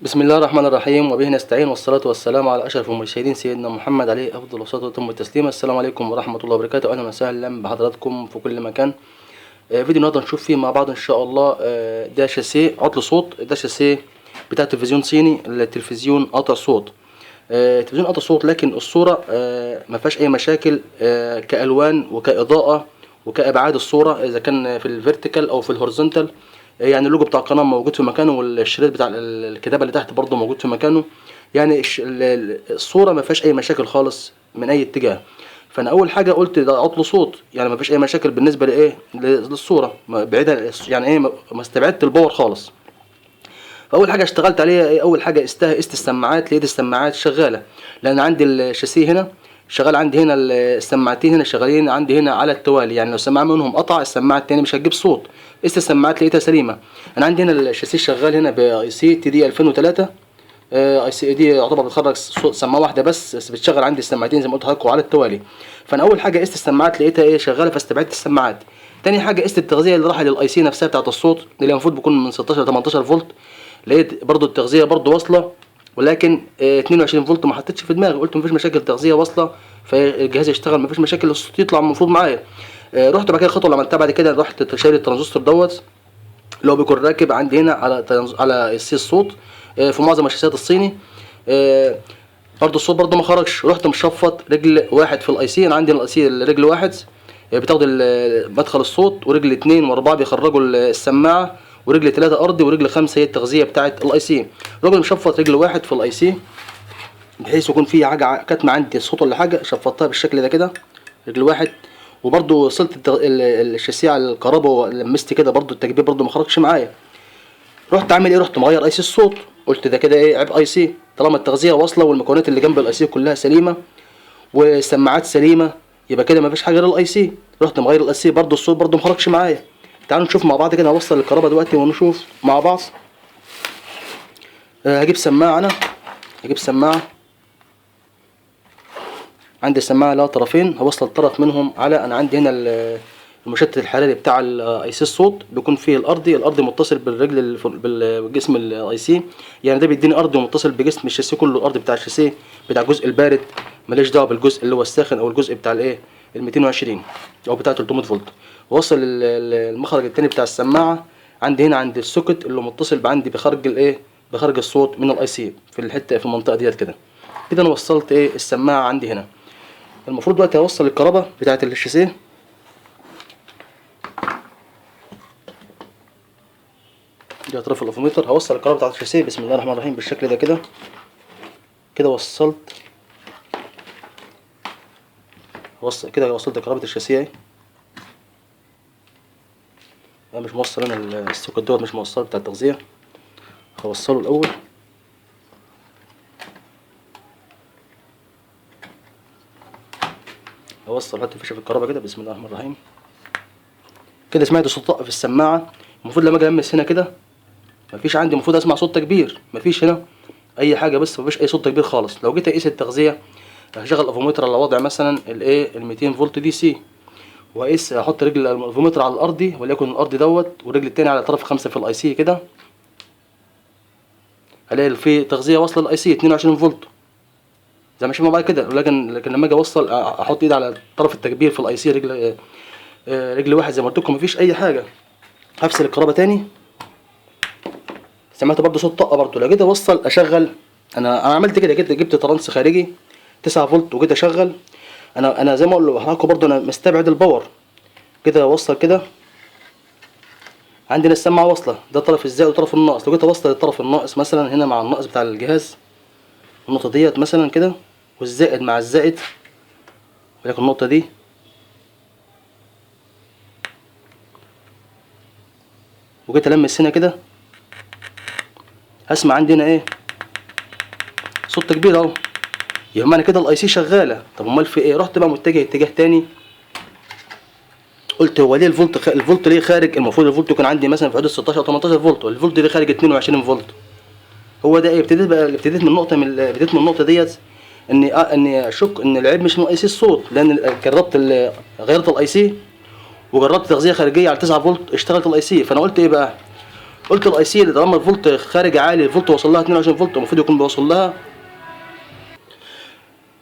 بسم الله الرحمن الرحيم، وبه نستعين، والصلاة والسلام على أشرف المرسلين سيدنا محمد عليه أفضل الصلاة وأتم التسليم. السلام عليكم ورحمة الله وبركاته، أهلا وسهلا بحضراتكم في كل مكان. فيديو النهارده نشوف فيه مع بعض إن شاء الله. ده شاسيه عطل صوت، ده شاسيه بتاع تلفزيون صيني. التلفزيون قاطع صوت، التلفزيون قاطع صوت، لكن الصورة ما فيهاش أي مشاكل كألوان وكإضاءة وكأبعاد الصورة، إذا كان في الفيرتيكال أو في الهوريزونتال. يعني اللوجو بتاع القناة موجود في مكانه، والشريط بتاع الكتابة اللي تحت برضه موجود في مكانه. يعني الصورة ما فيهاش أي مشاكل خالص من أي اتجاه. فأنا أول حاجة قلت ده عطل صوت، يعني ما فيش أي مشاكل بالنسبة لإيه للصورة، بعيدا يعني إيه، ما استبعدت الباور خالص. فاول حاجه اشتغلت عليها ايه؟ اول حاجه قست السماعات، لقيت السماعات شغاله، لان عندي الشاسيه هنا شغال، عندي هنا السماعتين هنا شغالين عندي هنا على التوالي. يعني لو سماعه منهم قطع السماعه التاني مش هتجيب صوت. قست السماعات لقيتها سليمه. انا عندي هنا الشاسيه شغال هنا باي سي تي دي 2003. اي سي دي يعتبر بتخرج سماعه واحده بس بتشغل عندي السماعتين زي ما قلت لحضراتكم على التوالي. فانا اول حاجه قست السماعات لقيتها ايه شغاله، فاستبعدت السماعات. تاني حاجه قست التغذيه اللي راح للاي سي نفسها بتاعه الصوت، اللي المفروض بيكون من 16 ل 18 فولت. لقيت برضو التغذيه برضو واصله، ولكن 22 فولت. ما حطيتش في دماغي، قلت مفيش مشاكل، تغذيه واصله فالجهاز يشتغل، مفيش مشاكل، الصوت يطلع المفروض معايا. رحت بعد كده الخطوه اللي عملتها بعد كده، رحت شايل الترانزستور دوت اللي هو بيكون راكب عندي هنا على سي الصوت في معظم الشاشات الصيني. برضه الصوت برضه ما خرجش. رحت مشفط رجل واحد في الاي سي. انا عندي الاي سي رجل واحد بتاخد مدخل الصوت، ورجل اتنين واربعه بيخرجوا السماعه، ورجل تلاته ارضي، ورجل خمسه هي التغذيه بتاعه الاي سي. راجل مشفط رجل واحد في الاي سي بحيث يكون في حاجه كاتمه عندي الصوت ولا حاجه، شفطتها بالشكل ده كده رجل واحد. وبرضه وصلت الشاسيه على الكهرباء ولمست كده، برضه التكبير برضه ما خرجش معايا. رحت عامل ايه؟ رحت مغير اي سي الصوت. قلت ده كده ايه، عيب اي سي، طالما التغذيه واصله والمكونات اللي جنب الاي سي كلها سليمه والسماعات سليمه، يبقى كده مفيش حاجه غير الاي سي. رحت مغير الاي سي، برضه الصوت برضه مخرجش معايا. تعالوا نشوف مع بعض كده، هوصل الكهرباء دلوقتي ونشوف مع بعض. هجيب سماعه. انا هجيب سماعه، عندي سماعه لها طرفين، هوصل طرف منهم على، انا عندي هنا المشتت الحراري بتاع الاي سي الصوت بيكون فيه الارضي متصل بالرجل بالجسم الاي سي. يعني ده بيديني ارضي ومتصل بجسم الشاسيه كله، الارضي بتاع الشاسيه بتاع الجزء البارد، ماليش دعوه بالجزء اللي هو الساخن او الجزء بتاع الايه ال 220 او بتاع 300 فولت. واوصل المخرج التاني بتاع السماعه عندي هنا عند السوكت اللي متصل عندي بخارج الايه، بخارج الصوت من الاي سي في الحته في المنطقه ديت كده. كده انا وصلت ايه السماعه عندي هنا. المفروض دلوقتي هوصل الكهرباء بتاعه الشاسيه. دي اطراف الافوميتر. هوصل الكهرباء بتاعت الشاسيه بسم الله الرحمن الرحيم بالشكل ده كده. كده وصلت كده وصلت كهرباء الشاسيه اهي. انا مش موصل، انا السوكت دوت مش موصل بتاع التغذيه، هوصله الاول. هوصل حتى فيشه في الكهرباء كده بسم الله الرحمن الرحيم. كده سمعت صوت طق في السماعه. المفروض لما اجي المس هنا كده مفيش عندي، المفروض اسمع صوت تكبير، مفيش هنا اي حاجه، بس مفيش اي صوت تكبير خالص. لو جيت اقيس التغذيه هشغل الافوميتر على وضع مثلا الايه ال 200 فولت دي سي، واقيس احط رجل الافوميتر على الارضي وليكن الارضي دوت، والرجل التاني على طرف 5 في الاي سي كده، هلاقي في تغذيه واصله للاي سي 22 فولت زي ما شفنا بعد كده. لكن لما اجي اوصل احط ايدي على طرف التكبير في الاي سي رجل واحد زي ما قلت لكم مفيش اي حاجه. هفصل الكهرباء تاني. سمعت برضه صوت طاقه برضه. لو جيت اوصل اشغل، انا عملت كده، جبت ترانس خارجي 9 فولت وجيت اشغل. انا زي ما اقول لحضراتكم برضه انا مستبعد الباور. كده اوصل كده، عندنا السماعه واصله، ده طرف الزائد وطرف الناقص. لو جيت اوصل الطرف الناقص مثلا هنا مع الناقص بتاع الجهاز، النقطه ديت مثلا كده، والزائد مع الزائد ولكن النقطه دي، وجيت المس هنا كده، هسمع عندنا ايه صوت تكبير اهو. يبقى معنى كده الاي سي شغاله. طب امال في ايه؟ رحت بقى متجه اتجاه تاني، قلت هو ليه الفولت ليه خارج؟ المفروض الفولت يكون عندي مثلا في حدود 16 او 18 فولت، والفولت ليه خارج 22 فولت؟ هو ده ايه؟ ابتديت من النقطه ديت اني اشك ان العيب مش من اي سي الصوت، لان غيرت الاي سي وجربت تغذيه خارجيه على 9 فولت اشتغلت الاي سي. فانا قلت ايه بقى؟ قلت الاي سي طالما الفولت خارج عالي، الفولت وصل لها 22 فولت، المفروض يكون بيوصل لها،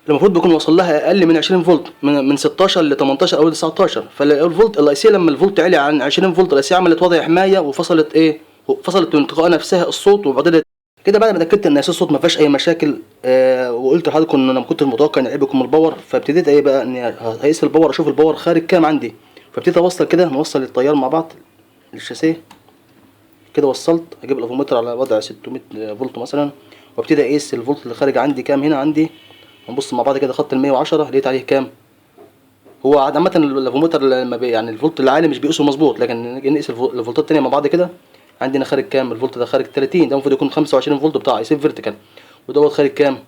المفروض بيكون وصل لها اقل من 20 فولت، من 16 ل 18 او 19. فالفولت الاي سي لما الفولت عالي عن 20 فولت، الاي سي عملت وضع حمايه وفصلت ايه، فصلت من تلقاء نفسها الصوت. وبعدين كده بعد ما اتاكدت ان اساس الصوت ما فيهاش اي مشاكل، وقلت لحضرتك ان انا ما كنت متوقع ان عيب يكون الباور، فابتديت ايه بقى اني اقيس الباور، اشوف الباور خارج كام عندي. فابتديت اوصل كده، نوصل التيار مع بعض للشاسيه كده. وصلت اجيب الافومتر على وضع 600 فولت مثلا، وابتدي اقيس الفولت اللي خارج عندي كام. هنا عندي هنبص مع بعض كده، خط ال 110 لقيت عليه كام. هو عامة الافومتر لما يعني الفولت العالي مش بيقيسه مظبوط، لكن نيجي نقيس الفولتات التانية مع بعض كده. عندنا خارج كام الفولت ده؟ خارج 30، ده المفروض يكون 25 فولت بتاع اي سي فيرتيكال. ودوت خارج كام؟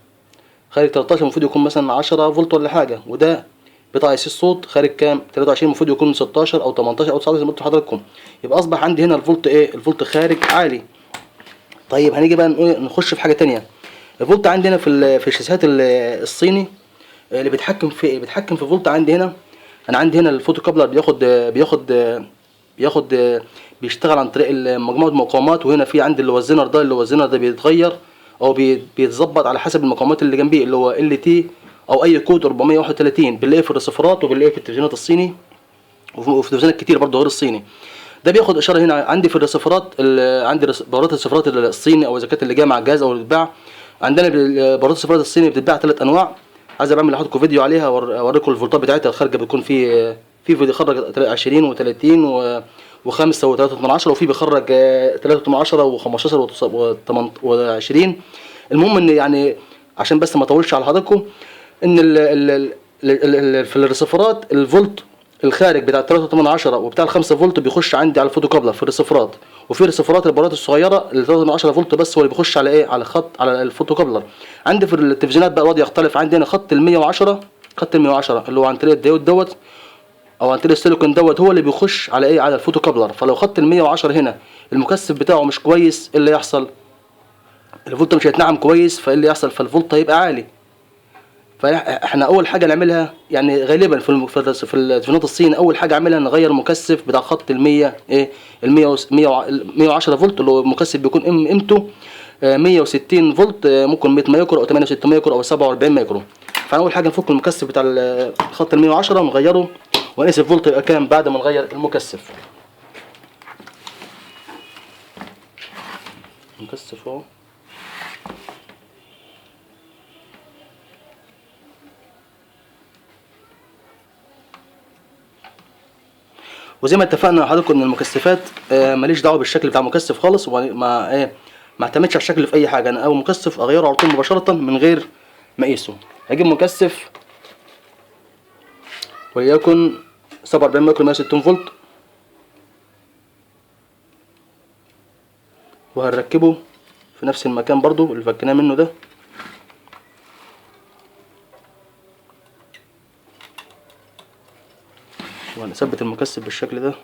خارج 13، المفروض يكون مثلا 10 فولت ولا حاجة. وده بتاع اي سي الصوت خارج كام؟ 23، المفروض يكون 16 او 18 او 19 زي ما قلت لحضراتكم. يبقى اصبح عندي هنا الفولت ايه؟ الفولت خارج عالي. طيب هنيجي بقى نخش في حاجة تانية. الفولت عندنا في الشاسيهات الصيني اللي بيتحكم في ايه؟ بيتحكم في فولت عندي هنا. انا عندي هنا الفوتو كابلر بياخد بيشتغل عن طريق مجموعه مقاومات. وهنا في عندي اللي هو الزنر ده، اللي هو الزنر ده بيتغير او بيتظبط على حسب المقاومات اللي جنبيه، اللي هو ال تي او اي كود 431. بنلاقيه في الرسيفرات وبنلاقيه في التلفزيونات الصيني، وفي تلفزيونات كتير برضه غير الصيني. ده بياخد اشاره هنا عندي في الرسيفرات، عندي بارات الرسيفرات الصيني او اذا كانت اللي جايه مع الجهاز او اللي بتتباع. عندنا بارات الرسيفرات الصيني بتتباع 3 انواع. عايز بعمل لحضراتكم فيديو عليها اوريكم الفولتات بتاعتها الخارجه. بتكون في فيديو بيخرج 20 و30 و5 و3.10، وفي بيخرج 3.10 و15 و20. المهم ان يعني عشان بس ما اطولش على حضراتكم، ان في الرسيفرات الفولت الخارج بتاع 3.8 وبتاع 5 فولت بيخش عندي على الفوتو كابلر في الرسيفرات. وفي رسيفرات البارات الصغيره اللي 3.10 فولت بس هو اللي بيخش على ايه؟ على خط على الفوتو كابلر. عندي في التلفزيونات بقى الوضع يختلف. عندي هنا خط ال 110، خط ال 110 اللي هو عن طريق الديود دوت او عن طريق السيليكون دوت، هو اللي بيخش على ايه؟ على الفوتو كابلر. فلو خط ال 110 هنا المكثف بتاعه مش كويس، ايه اللي يحصل؟ الفولت مش هيتنعم كويس، فايه اللي يحصل؟ فالفولت هيبقى عالي. فاحنا اول حاجه نعملها يعني غالبا في التلفزيونات الصين، اول حاجه اعملها نغير المكثف بتاع خط ال 100 ايه، ال 110 فولت، اللي هو المكثف بيكون قيمته 160 فولت، ممكن 100 مايكرو او 68 مايكرو او 47 مايكرو. فانا اول حاجه نفك المكثف بتاع خط ال 110 ونغيره، ونقيس الفولت يبقى كام بعد ما نغير المكثف. المكثف اهو. وزي ما اتفقنا مع حضراتكم ان المكثفات ماليش دعوه بالشكل بتاع المكثف خالص، وما ما اعتمدش على الشكل في اي حاجه. انا اول مكثف اغيره على طول مباشره من غير ما اقيسه. هجيب مكثف وليكن 47 مايكرو 160 فولت، وهنركبه في نفس المكان برضو اللي فكناه منه ده. وهنثبت المكثف بالشكل ده.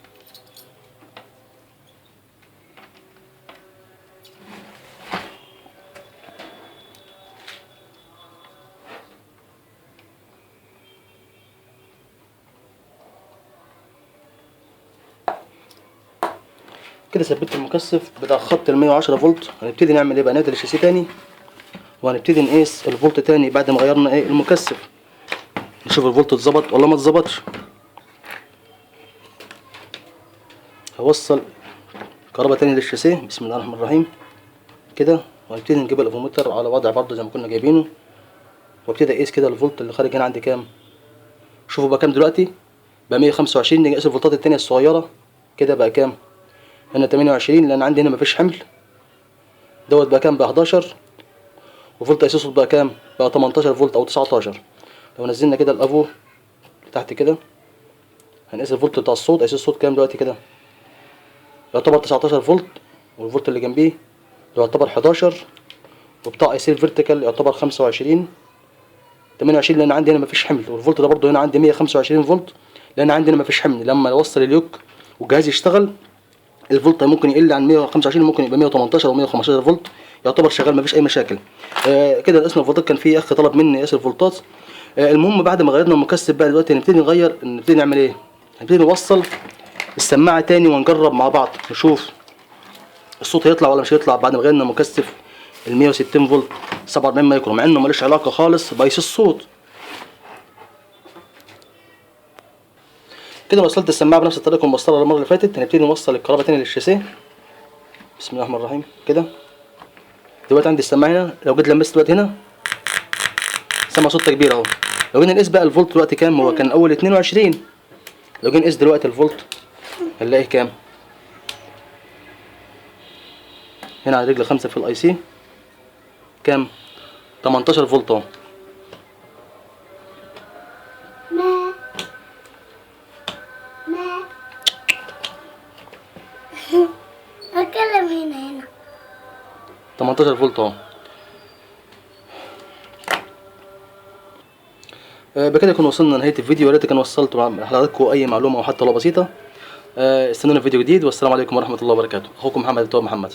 كده ثبت المكثف بتاع خط ال 110 فولت. هنبتدي نعمل ايه بقى؟ نقفل الشاسيه تاني وهنبتدي نقيس الفولت تاني بعد ما غيرنا ايه المكثف، نشوف الفولت اتظبط ولا ما اتظبطش. هوصل كهرباء تاني للشاسيه، بسم الله الرحمن الرحيم كده. وهنبتدي نجيب الافومتر على وضع برضه زي ما كنا جايبينه، وابتدي اقيس كده الفولت اللي خارج هنا عندي كام. شوفوا بقى كام دلوقتي، بقى 125. نيجي نقيس الفولتات التانية الصغيرة كده، بقى كام؟ هنا 28 لان عندي هنا مفيش حمل. دوت بقى كام؟ بقى 11. وفولت ايسوس بقى كام؟ بقى 18 فولت او 19. لو نزلنا كده الافو لتحت كده هنقيس الفولت بتاع الصوت. ايسوس الصوت كام دلوقتي كده؟ يعتبر 19 فولت، والفولت اللي جنبيه يعتبر 11، وبتاع اي سي فيرتيكال يعتبر 25 28 لان عندي هنا مفيش حمل. والفولت ده برضه هنا عندي 125 فولت لان عندي هنا مفيش حمل. لما اوصل اليوك والجهاز يشتغل الفولت ممكن يقل عن 125، ممكن يبقى 118 او 115 فولت، يعتبر شغال مفيش اي مشاكل. كده قسنا الفولتات. كان في اخ طلب مني قياس الفولتات. المهم بعد ما غيرنا المكثف بقى دلوقتي نبتدي نعمل ايه؟ نبتدي نوصل السماعه تاني ونجرب مع بعض نشوف الصوت هيطلع ولا مش هيطلع بعد ما غيرنا مكثف ال 160 فولت 47 مايكرو، مع انه ملوش علاقه خالص بايس الصوت. كده وصلت السماعه بنفس الطريقه اللي موصلها المره اللي فاتت. هنبتدي نوصل الكهرباء تاني للشاسيه. بسم الله الرحمن الرحيم. كده دلوقتي عندي السماعه هنا، لو جيت لمست دلوقتي هنا سمع صوت كبير اهو. لو جينا نقيس بقى الفولت دلوقتي كام، هو كان اول 22، لو جينا نقيس دلوقتي الفولت هنلاقي كام؟ هنا على رجل 5 في الاي سي كام؟ 18 فولت اهو. اتكلم هنا 18 فولت اهو. بكده يكون وصلنا لنهايه الفيديو. يا ريت كان وصلت مع حضراتكم اي معلومه او حتى لو بسيطه. استنونا في فيديو جديد، والسلام عليكم ورحمه الله وبركاته. اخوكم محمد التواب محمد.